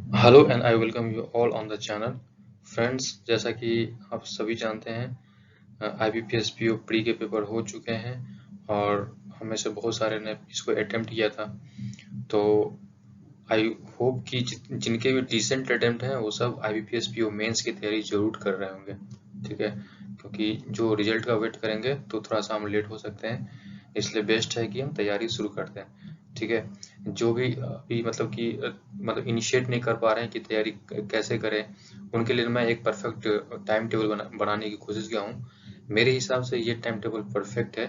Hello and I welcome you all on the channel. Friends, जैसा कि आप सभी जानते हैं IBPS PO प्री के पेपर हो चुके हैं और हमें से बहुत सारे ने इसको अटेम्प्ट किया था। तो आई होप कि जिनके भी डिसेंट अटेम्प्ट हैं वो सब IBPS PO मेंस की तैयारी जरूर कर रहे होंगे। ठीक है, क्योंकि जो रिजल्ट का वेट करेंगे तो थोड़ा सा हम लेट हो सकते हैं, इसलिए बेस्ट है कि हम तैयारी शुरू करते हैं। ठीक है, जो भी अभी मतलब इनिशिएट नहीं कर पा रहे हैं कि तैयारी कैसे करें, उनके लिए मैं एक परफेक्ट टाइम टेबल बनाने की कोशिश किया हूँ। मेरे हिसाब से ये टाइम टेबल परफेक्ट है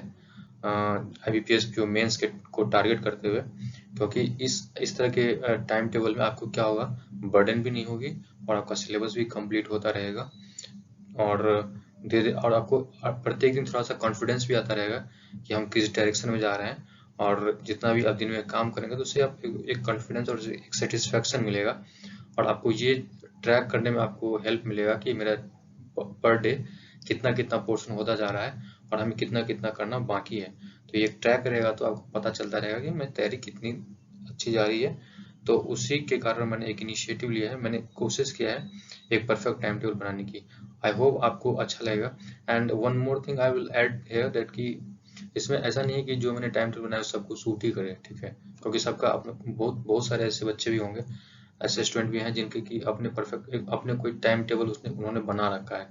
IBPS PO मेंस के को टारगेट करते हुए, क्योंकि इस तरह के टाइम टेबल में आपको क्या होगा, बर्डन भी नहीं होगी और आपका सिलेबस भी कंप्लीट होता रहेगा और धीरे और आपको प्रत्येक दिन थोड़ा सा कॉन्फिडेंस भी आता रहेगा कि हम किस डायरेक्शन में जा रहे हैं। और जितना भी आप दिन में काम करेंगे तो उससे आप एक कॉन्फिडेंस और एक सेटिस्फेक्शन मिलेगा और आपको ये ट्रैक करने में आपको हेल्प मिलेगा कि मेरा पर डे कितना कितना पोर्शन होता जा रहा है और हमें कितना कितना करना बाकी है। तो ये ट्रैक रहेगा तो आपको पता चलता रहेगा कि मेरी तैयारी कितनी अच्छी जा रही है। तो उसी के कारण मैंने एक इनिशिएटिव लिया है, मैंने कोशिश किया है एक परफेक्ट टाइम टेबल बनाने की। आई होप आपको अच्छा लगेगा। And one more thing I will add here that कि इसमें ऐसा नहीं है कि जो मैंने टाइम टेबल बनाया सबको सूट ही करे। ठीक है, क्योंकि सबका अपना बहुत बहुत सारे ऐसे बच्चे भी होंगे, ऐसे स्टूडेंट भी हैं जिनके की अपने परफेक्ट अपने कोई टाइम टेबल उसने उन्होंने बना रखा है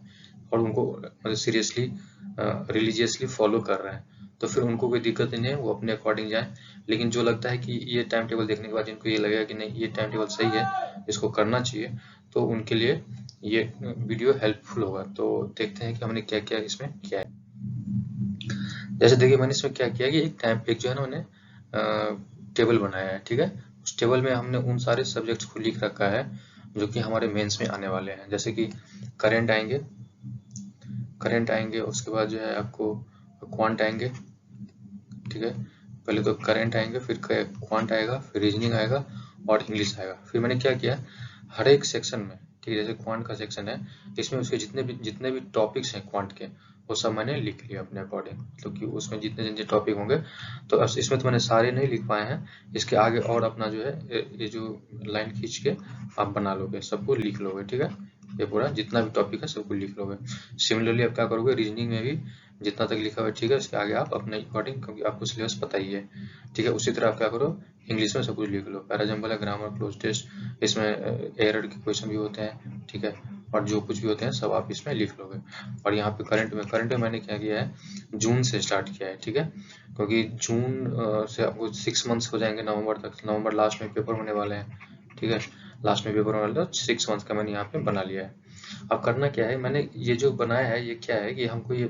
और उनको मतलब सीरियसली रिलीजियसली फॉलो कर रहे हैं, तो फिर उनको कोई दिक्कत नहीं है, वो अपने अकॉर्डिंग जाए। लेकिन जो लगता है कि ये टाइम टेबल देखने के बाद जिनको ये लगेगा कि नहीं ये टाइम टेबल सही है, इसको करना चाहिए, तो उनके लिए ये वीडियो हेल्पफुल होगा। तो देखते हैं कि हमने क्या क्या इसमें किया है। जैसे देखिए मैंने इसमें क्या किया कि एक जो है ना मैंने टेबल बनाया है। ठीक है, उस टेबल में हमने उन सारे सब्जेक्ट्स को लिख रखा है जो कि हमारे मेंस में आने वाले हैं। जैसे कि करंट आएंगे, उसके बाद जो है आपको क्वांट आएंगे। ठीक है, पहले तो करंट आएंगे, फिर क्वांट आएगा, फिर रीजनिंग आएगा और इंग्लिश आएगा। फिर मैंने क्या किया, हर एक सेक्शन में, ठीक है, जैसे क्वांट का सेक्शन है, इसमें उसके जितने भी टॉपिक्स हैं क्वांट के, वो सब मैंने लिख लिया अपने अकॉर्डिंग। मतलब कि उसमें जितने जितने टॉपिक होंगे, तो अब इसमें तो मैंने सारे नहीं लिख पाए हैं, इसके आगे और अपना जो है ये जो लाइन खींच के आप बना लोगे, सबको लिख लोगे। ठीक है, ये पूरा जितना भी टॉपिक है सबको लिख लोगे। सिमिलरली आप क्या करोगे, रीजनिंग में भी जितना तक लिखा हुआ है, ठीक है, इसके आगे आप अपने अकॉर्डिंग, क्योंकि आपको सिलेबस पता ही है। ठीक है, उसी तरह आप क्या करो, इंग्लिश में सब कुछ लिख लो, पैराजम्बल है, ग्रामर, क्लोज टेस्ट, इसमें एरर के क्वेश्चन भी होते हैं। ठीक है, और जो कुछ भी होते हैं सब आप इसमें लिख लोगे। और यहाँ पे करंट में मैंने क्या किया है, जून से स्टार्ट किया है। ठीक है, क्योंकि जून से आपको 6 मंथ्स हो जाएंगे, नवंबर तक, नवंबर लास्ट में पेपर होने वाले हैं। ठीक है, लास्ट में पेपर होने वाले, तो 6 मंथ का मैंने यहाँ पे बना लिया है। अब करना क्या है, मैंने ये जो बनाया है ये क्या है कि हमको ये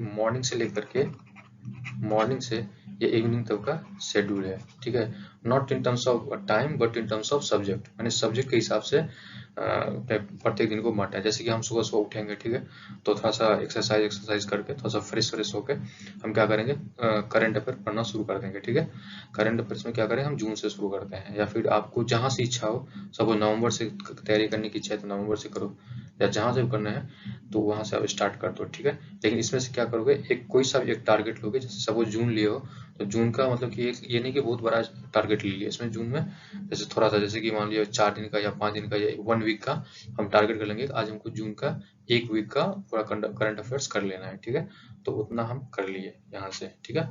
मॉर्निंग से ये इवनिंग तक का शेड्यूल है। ठीक है, not in terms of time but in terms of subject, मैंने सब्जेक्ट के हिसाब से प्रत्येक दिन को बांटा है। जैसे कि हम सुबह सुबह उठेंगे, ठीक है, तो थोड़ा सा एक्सरसाइज करके थोड़ा सा फ्रेश होके हम क्या करेंगे, करंट अफेयर पढ़ना शुरू कर देंगे। ठीक है, करंट अफेयर्स में क्या करें, हम जून से शुरू करते हैं, या फिर आपको जहां से इच्छा हो, सपोज नवंबर से तैयारी करने की इच्छा है तो नवंबर से करो, या जहां से भी करना है तो वहां से आप स्टार्ट कर दो। ठीक है, लेकिन इसमें से क्या करोगे, एक कोई सा भी एक टारगेट लोगे। जैसे सपोज जून लिए हो, तो जून का मतलब कि ये नहीं कि बहुत बड़ा टारगेट ले लिया इसमें जून में, जैसे थोड़ा सा, जैसे कि मान लिया 4 दिन का या 5 दिन का या 1 वीक का हम टारगेट कर लेंगे, आज हमको जून का 1 वीक का पूरा करंट अफेयर्स कर लेना है। ठीक है, तो उतना हम कर लिए यहाँ से। ठीक है,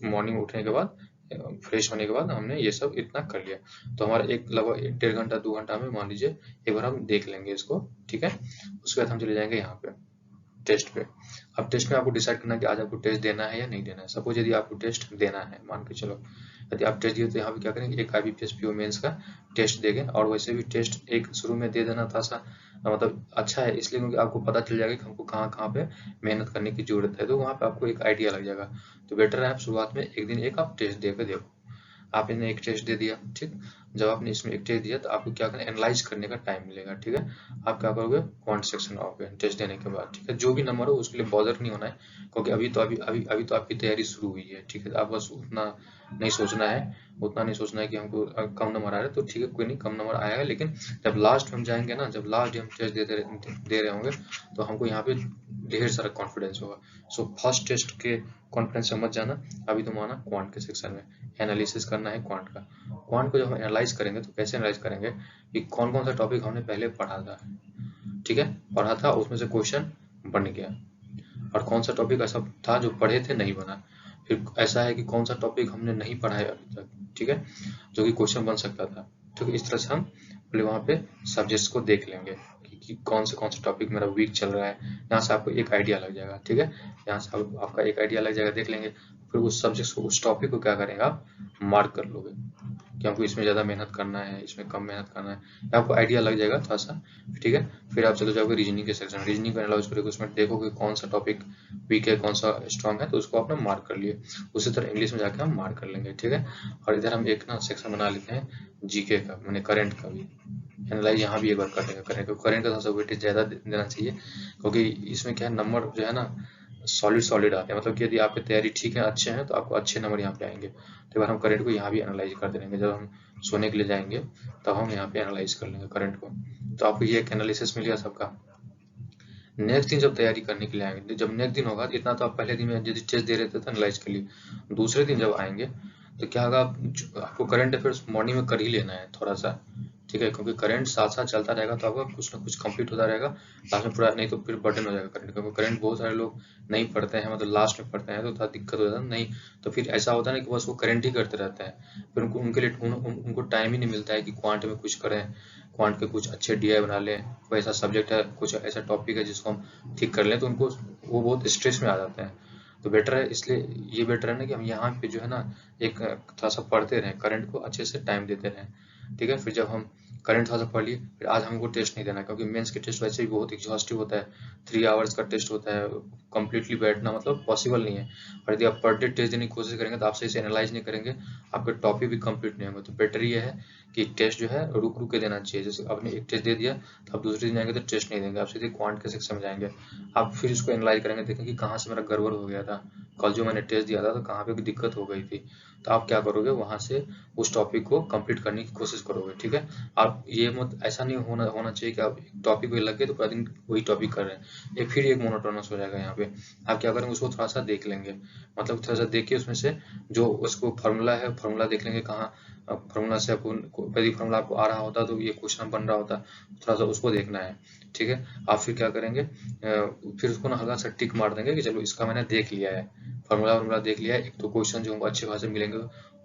मॉर्निंग उठने के बाद, फ्रेश होने के बाद हमने ये सब इतना कर लिया, तो हमारा एक लगभग 1 डेढ़ घंटा 2 घंटा में मान लीजिए एक बार हम देख लेंगे इसको। ठीक है, उसके बाद हम चले जाएंगे यहाँ पे टेस्ट पे। अब टेस्ट में आपको डिसाइड करना है कि आज आपको टेस्ट देना है या नहीं देना है। सपोज यदि आपको टेस्ट देना है, मान के चलो, यदि आप टेस्ट दिए तो यहाँ पे क्या करेंगे, एक IBPS PO मेंस का टेस्ट देंगे। और वैसे भी टेस्ट एक शुरू में दे देना था सा मतलब अच्छा है, इसलिए क्योंकि आपको पता चल जाएगा कि हमको कहाँ कहाँ पे मेहनत करने की जरूरत है, तो वहाँ पे आपको एक आइडिया लग जाएगा। तो बेटर है आप शुरुआत में एक दिन एक आप टेस्ट दे के देखो। आपने एक टेस्ट दे दिया, ठीक, जब आपने इसमें एक टेस्ट दिया तो आपको क्या करना, एनालाइज करने का टाइम मिलेगा। ठीक है, आप क्या करोगे, क्वांट सेक्शन आओगे टेस्ट देने के बाद। ठीक है, जो भी नंबर हो उसके लिए बॉदर नहीं होना है, क्योंकि अभी तो आपकी तैयारी शुरू हुई है। ठीक है, आप बस उतना नहीं सोचना है कि हमको कम नंबर आ रहा है, तो ठीक है, कोई नहीं, कम नंबर आएगा, लेकिन जब लास्ट में हम जाएंगे ना, जब लास्ट डे हम टेस्ट दे रहे होंगे, तो हमको यहाँ पे ढेर सारा कॉन्फिडेंस होगा। सो फर्स्ट टेस्ट के कॉन्फिडेंस से मत जाना, अभी तुम आना क्वांट के सेक्शन में, एनालिसिस करना है क्वांट का। क्वांट को जब हम एनालाइज करेंगे तो कैसे एनालाइज करेंगे कि कौन कौन सा टॉपिक हमने पहले पढ़ा था, ठीक है, पढ़ा था, उसमें से क्वेश्चन बन गया, और कौन सा टॉपिक ऐसा था जो पढ़े थे नहीं बना। फिर ऐसा है कि कौन सा टॉपिक हमने नहीं पढ़ा है अभी तक, ठीक है, जो कि क्वेश्चन बन सकता था। तो इस तरह से हम पहले वहाँ पे सब्जेक्ट्स को देख लेंगे कि कौन से टॉपिक मेरा वीक चल रहा है। यहाँ से आपको एक आइडिया लग जाएगा, ठीक है, यहाँ से आपका एक आइडिया लग जाएगा, देख लेंगे। फिर उस सब्जेक्ट को, उस टॉपिक को क्या करेंगे आप, मार्क कर लोगे कि आपको इसमें ज़्यादा मेहनत करना है, इसमें कम मेहनत करना है, आपको आइडिया लग जाएगा थोड़ा सा, ठीक है। फिर आप चले जाओगे रीजनिंग के सेक्शन, रीजनिंग को एनालाइज करोगे, उसमें देखोगे कौन सा टॉपिक वीक है, कौन सा स्ट्रांग है, तो उसको आपने मार्क कर लिए। उसी तरह इंग्लिश में जाके हम मार्क कर लेंगे, ठीक है। और इधर हम एक ना सेक्शन बना लेते हैं जीके का, मैंने करंट का भी एनालाइज यहाँ भी एक बार कर लेंगे। करंट का थोड़ा सा वेटेज ज़्यादा देना चाहिए, क्योंकि इसमें क्या है, नंबर जो है ना सॉलिड आते हैं, मतलब कि यदि आपकी तैयारी ठीक है, अच्छे हैं, तो आपको अच्छे नंबर यहाँ पे आएंगे। तो बार हम करंट को यहाँ भी एनालाइज कर देंगे, जब हम सोने के लिए जाएंगे तब हम यहाँ पे एनालाइज कर लेंगे करंट को। तो आपको ये एक एनालिसिस मिल गया सबका। नेक्स्ट दिन जब तैयारी करने के लिए आएंगे, जब नेक्स्ट दिन होगा, इतना तो आप पहले दिन में यदि टेस्ट दे रहे थे तो एनालाइज के लिए, दूसरे दिन जब आएंगे तो क्या होगा, आपको करंट अफेयर्स मॉर्निंग में कर ही लेना है थोड़ा सा, ठीक है, क्योंकि करंट साथ साथ चलता रहेगा तो आपका कुछ ना कुछ कंप्लीट होता रहेगा लास्ट में पूरा, नहीं तो फिर बर्डन हो जाएगा करंट, क्योंकि करंट बहुत सारे लोग नहीं पढ़ते हैं, मतलब लास्ट में पढ़ते हैं तो थोड़ा दिक्कत हो जाता है। नहीं तो फिर ऐसा होता है ना कि बस वो करंट ही करते रहते हैं, फिर उनके लिए उनको टाइम ही नहीं मिलता है कि क्वांट में कुछ करें, क्वांट के कुछ अच्छे डीआई बना लें, कोई ऐसा सब्जेक्ट है, कुछ ऐसा टॉपिक है जिसको हम ठीक कर लें, तो उनको वो बहुत स्ट्रेस में आ जाते हैं। तो बेटर है, इसलिए ये बेटर है ना कि हम यहाँ पे जो है ना एक थोड़ा सा पढ़ते रहें, करंट को अच्छे से टाइम देते रहें, ठीक है। फिर जब हम करंट थोड़ा सा पढ़ लिए, फिर आज हमको टेस्ट नहीं देना, क्योंकि मेंस के टेस्ट वैसे ही बहुत एग्जॉस्टिव होता है, 3 आवर्स का टेस्ट होता है, कंप्लीटली बैठना मतलब पॉसिबल नहीं है। और यदि आप पर डे टेस्ट देने की कोशिश करेंगे तो आप सही से एनालाइज नहीं करेंगे, आपके टॉपिक भी कंप्लीट नहीं होंगे। तो बेटर ये है कि टेस्ट जो है रुक रुक के देना चाहिए। जैसे आपने एक टेस्ट दे दिया तो आप दूसरे दिन जाएंगे तो टेस्ट नहीं देंगे, आप सीधे क्वांट के सेक्शन में जाएंगे, आप फिर उसको एनालाइज करेंगे, देखेंगे कि कहाँ से मेरा गड़बड़ हो गया था, कल जो मैंने टेस्ट दिया था तो कहाँ पे दिक्कत हो गई थी। तो आप क्या करोगे, वहां से उस टॉपिक को कंप्लीट करने की कोशिश करोगे, ठीक है। आप ये मत, ऐसा नहीं होना चाहिए कि आप टॉपिक पे लगे तो पूरा दिन वही टॉपिक कर रहे हैं, फिर एक मोनोटोनस हो जाएगा। यहाँ पे आप क्या करेंगे, उसको थोड़ा सा देख लेंगे, मतलब थोड़ा सा देखिए, उसमें से जो उसको फार्मूला है, फार्मूला देख लेंगे कहाँ, फार्मूला से आपको यदि फार्मूला आपको आ रहा होता तो ये क्वेश्चन बन रहा होता, थोड़ा सा उसको देखना है, ठीक है। आप फिर क्या करेंगे, फिर उसको ना हल्का सा टिक मार देंगे कि चलो इसका मैंने देख लिया है, फार्मूला देख लिया है, एक तो क्वेश्चन जो हमको अच्छे खासे मिलेंगे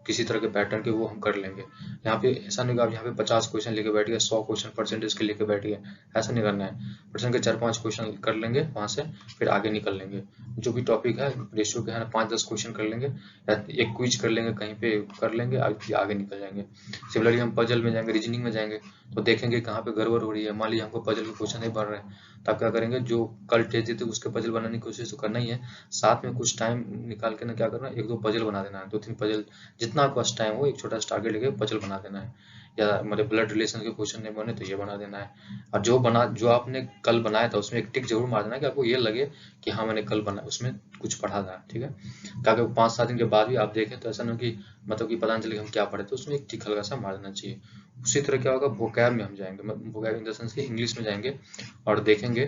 किसी तरह के पैटर्न के, वो हम कर लेंगे। यहाँ पे ऐसा नहीं कि आप यहाँ पे 50 क्वेश्चन लेके बैठ गए, 100 क्वेश्चन परसेंटेज के लेके बैठ गए, ऐसा नहीं करना है। परसेंट के 4-5 क्वेश्चन कर लेंगे, वहां से फिर आगे निकल लेंगे। जो भी टॉपिक है रेशियो के है ना, 5-10 क्वेश्चन कर लेंगे, या एक क्विज कर लेंगे, कहीं पे कर लेंगे, आगे निकल जाएंगे। सिमिलरली हम पजल में जाएंगे, रीजनिंग में जाएंगे, तो देखेंगे कहाँ पे गड़बड़ हो रही है। मान लीजिए हमको पजल के क्वेश्चन नहीं बन रहे हैं, तो आप क्या करेंगे, जो कल टेस्ट देते उसके पजल बनाने की कोशिश तो करना ही है, साथ में कुछ टाइम निकाल के ना क्या करना है, 1-2 पजल बना देना है, 2-3 पजल, जितना आपके पास टाइम हो, एक छोटा सा टारगेट लेके पजल बना देना है। या हमारे ब्लड रिलेशन के क्वेश्चन नहीं बने तो ये बना देना है। और जो आपने कल बनाया था उसमें एक टिक जरूर मार देना कि आपको ये लगे कि हाँ मैंने कल बना, उसमें कुछ पढ़ा था, ठीक है। ताकि 5-7 दिन के बाद भी आप देखें तो ऐसा नहीं कि मतलब कि पता नहीं चले हम क्या पढ़े, तो उसमें एक टिक हल्का सा मार देना चाहिए। उसी तरह क्या होगा, वोकैब में हम जाएंगे, वोकैब इन द सेंस कि इंग्लिश में जाएंगे और देखेंगे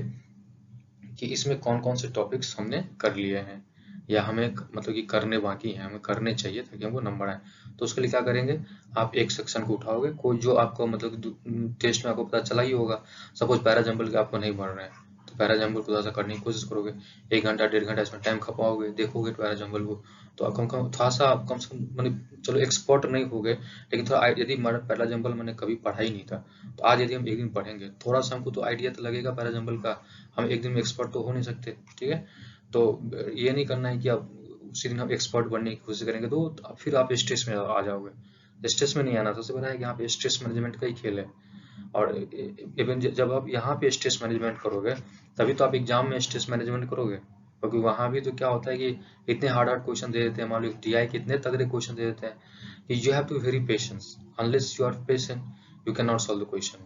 कि इसमें कौन कौन से टॉपिक्स हमने कर लिए हैं, या हमें मतलब कि करने बाकी हैं, हमें करने चाहिए ताकि हमको नंबर आए। तो उसके लिए क्या करेंगे, आप एक सेक्शन को उठाओगे, कोई जो आपको मतलब टेस्ट में आपको पता चला ही होगा, सपोज पैरा जंबल के आपको नहीं बन रहे हैं, तो पैरा जंबल को थोड़ा सा करने की कोशिश करोगे, 1 घंटा 1.5 घंटा इसमें टाइम खपाओगे, देखोगे पैरा जंबल को, तो आप थोड़ा सा आप कम से कम मतलब चलो एक्सपर्ट नहीं हो गए, लेकिन थोड़ा यदि पैरा जंबल मैंने कभी पढ़ा ही नहीं था, तो आज यदि हम एक दिन पढ़ेंगे, थोड़ा सा हमको तो आइडिया तो लगेगा पैरा जंबल का, हम एक दिन में एक्सपर्ट तो हो नहीं सकते, ठीक है। तो ये नहीं करना है कि आप उसी दिन हम एक्सपर्ट बनने की कोशिश करेंगे तो फिर आप स्ट्रेस में आ जाओगे। स्ट्रेस में नहीं आना, सबसे बड़ा है कि यहाँ पे स्ट्रेस मैनेजमेंट का ही खेल है। और इवन जब आप यहाँ पे स्ट्रेस मैनेजमेंट करोगे तभी तो आप एग्जाम में स्ट्रेस मैनेजमेंट करोगे, क्योंकि वहां भी तो क्या होता है कि इतने हार्ड हार्ड क्वेश्चन दे देते हैं, मान लो डीआई के इतने तगड़े क्वेश्चन दे देते हैं कि you have to be very patience, unless you are patient you can not solve the question,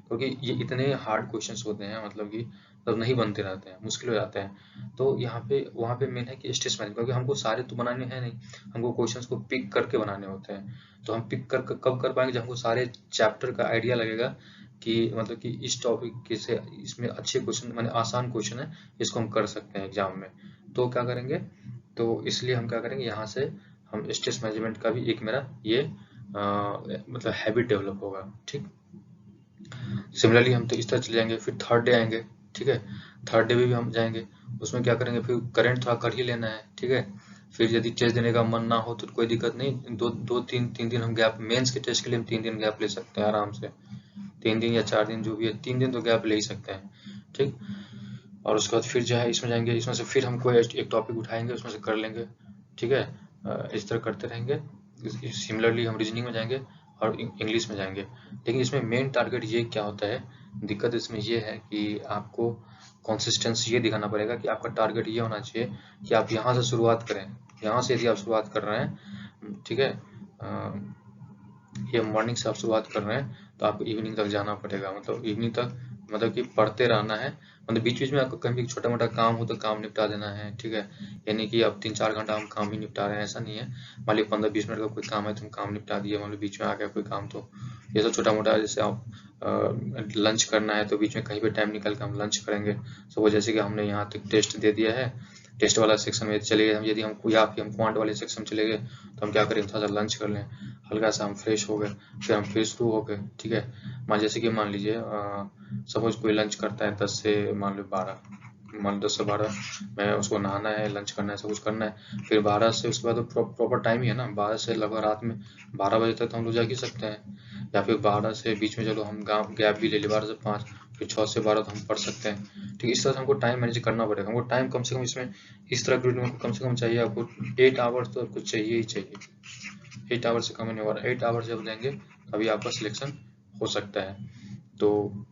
क्योंकि ये इतने हार्ड क्वेश्चंस होते हैं, मतलब कि तब नहीं बनते रहते हैं, मुश्किल हो जाते हैं। तो यहाँ पे वहाँ पे मेन है कि स्ट्रेस मैनेजमेंट, क्योंकि हमको सारे तो बनाने हैं नहीं, हमको क्वेश्चंस को पिक करके बनाने होते हैं। तो हम पिक कर कब कर पाएंगे, जब हमको सारे चैप्टर का आइडिया लगेगा कि मतलब कि इस टॉपिक से इसमें अच्छे क्वेश्चन माने आसान क्वेश्चन है, इसको हम कर सकते हैं एग्जाम में। तो क्या करेंगे, तो इसलिए हम क्या करेंगे, यहाँ से हम स्ट्रेस मैनेजमेंट का भी एक मेरा ये मतलब हैबिट डेवलप होगा। ठीक, सिमिलरली हम तो इस तरह चले जाएंगे, फिर थर्ड डे आएंगे। ठीक है, थर्ड डे भी हम जाएंगे, उसमें क्या करेंगे, फिर करंट थोड़ा कर ही लेना है। ठीक है, फिर यदि टेस्ट देने का मन ना हो तो कोई दिक्कत नहीं, तीन दिन हम गैप, मेंस के टेस्ट के लिए हम 3 दिन गैप ले सकते हैं आराम से, 3 दिन या 4 दिन जो भी है, 3 दिन तो गैप ले ही सकते हैं। ठीक, और उसके बाद फिर जो है इसमें जाएंगे, इसमें से फिर हम कोई एक टॉपिक उठाएंगे, उसमें से कर लेंगे। ठीक है, इस तरह करते रहेंगे। सिमिलरली हम रीजनिंग में जाएंगे और इंग्लिश में जाएंगे। लेकिन इसमें मेन टारगेट ये क्या होता है, दिक्कत इसमें ये है कि आपको कंसिस्टेंसी ये दिखाना पड़ेगा कि आपका टारगेट ये होना चाहिए कि आप यहाँ से शुरुआत करें। यहाँ से यदि आप शुरुआत कर रहे हैं, ठीक है, ये मॉर्निंग से आप शुरुआत कर रहे हैं तो आपको इवनिंग तक जाना पड़ेगा, मतलब इवनिंग तक, मतलब कि पढ़ते रहना है। मतलब बीच बीच में आपको कहीं भी छोटा मोटा काम हो तो काम निपटा देना है। ठीक है, यानी कि अब 3-4 घंटा हम काम ही निपटा रहे हैं, ऐसा नहीं है। मान लीजिए 15-20 मिनट का कोई काम है तो हम काम निपटा दिए, मान लो बीच में आ गया कोई काम तो ये सब छोटा मोटा, जैसे आप लंच करना है तो बीच में कहीं पे टाइम निकल के हम लंच करेंगे। तो वो जैसे कि हमने यहाँ तक टेस्ट दे दिया है, टेस्ट वाला सेक्शन में चले गए हम, यदि हम या फिर हम क्वांट वाले सेक्शन में चले गए तो हम क्या करेंगे, थोड़ा सा लंच कर लें, हल्का सा हम फ्रेश हो गए, फिर हम फिर शुरू हो गए। ठीक है, जैसे कि मान लीजिए सपोज कोई लंच करता है 10 से मान लो 12, मान लो 10 से 12 मैं उसको नहाना है, लंच करना है, सब कुछ करना है, फिर 12 से उसके बाद तो प्रॉपर टाइम ही है ना, 12 से लगभग रात में 12 बजे तक तो हम लोग जाग ही सकते हैं, या फिर 12 से बीच में चलो हम गैप भी ले लिया 12 से 5, फिर 6 से 12 तो हम पढ़ सकते हैं। ठीक, इस तरह से हमको टाइम मैनेज करना पड़ेगा। हमको टाइम कम से कम इसमें इस तरह के कम से कम चाहिए आपको 8 आवर्स तो आपको चाहिए ही चाहिए। 8 आवर्स से कम नहीं होगा, 8 आवर्स जब देंगे तभी आपका सिलेक्शन हो सकता है। तो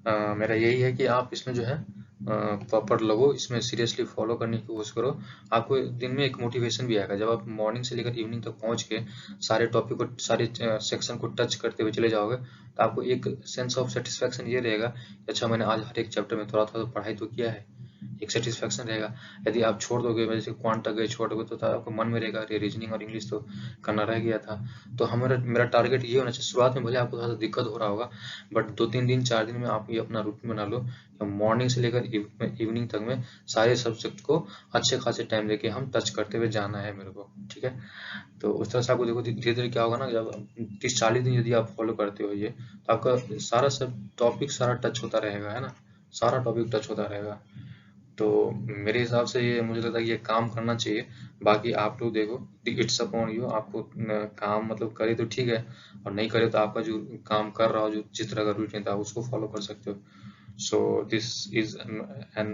मेरा यही है कि आप इसमें जो है प्रॉपर लगो, इसमें सीरियसली फॉलो करने की कोशिश करो। आपको दिन में एक मोटिवेशन भी आएगा जब आप मॉर्निंग से लेकर इवनिंग तक पहुंच के सारे टॉपिक को, सारे सेक्शन को टच करते हुए चले जाओगे तो आपको एक सेंस ऑफ सेटिस्फैक्शन ये रहेगा कि अच्छा मैंने आज हर एक चैप्टर में थोड़ा थोड़ा तो पढ़ाई तो किया है, एक सेटिस्फैक्शन रहेगा। यदि आप छोड़ दोगे, जैसे क्वांट तक गए छोड़ दोगे तो आपको मन में रहेगा अरे रीजनिंग और इंग्लिश तो करना रह गया था। तो हमारा मेरा टारगेट ये होना चाहिए, शुरुआत में भले आपको थोड़ा सा दिक्कत हो रहा होगा, बट 2-3 दिन 4 दिन में आप ये अपना रूटीन बना लो, मॉर्निंग से लेकर इवनिंग तक में सारे सब्जेक्ट को अच्छे खासे टाइम लेके हम टच करते हुए जाना है मेरे को। ठीक है, तो उस तरह से आपको देखो धीरे धीरे क्या होगा ना, जब 30-40 दिन यदि आप फॉलो करते हो ये, तो आपका सारा सब टॉपिक सारा टच होता रहेगा, है ना, सारा टॉपिक टच होता रहेगा। तो मेरे हिसाब से ये मुझे लगता है कि ये काम करना चाहिए। बाकी आप लोग देखो, इट्स अपॉन यू, आपको काम मतलब करे तो ठीक है, और नहीं करे तो आपका जो काम कर रहा हो, जो जिस तरह का रूटीन था उसको फॉलो कर सकते हो। So this is an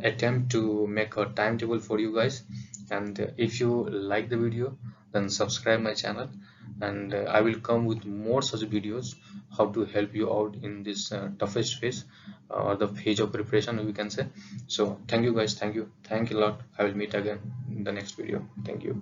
attempt to make a timetable for you guys, and if you like the video then subscribe my channel, and I will come with more such videos how to help you out in this toughest phase, or the phase of preparation we can say. So thank you guys, thank you a lot. I will meet again in the next video. Thank you.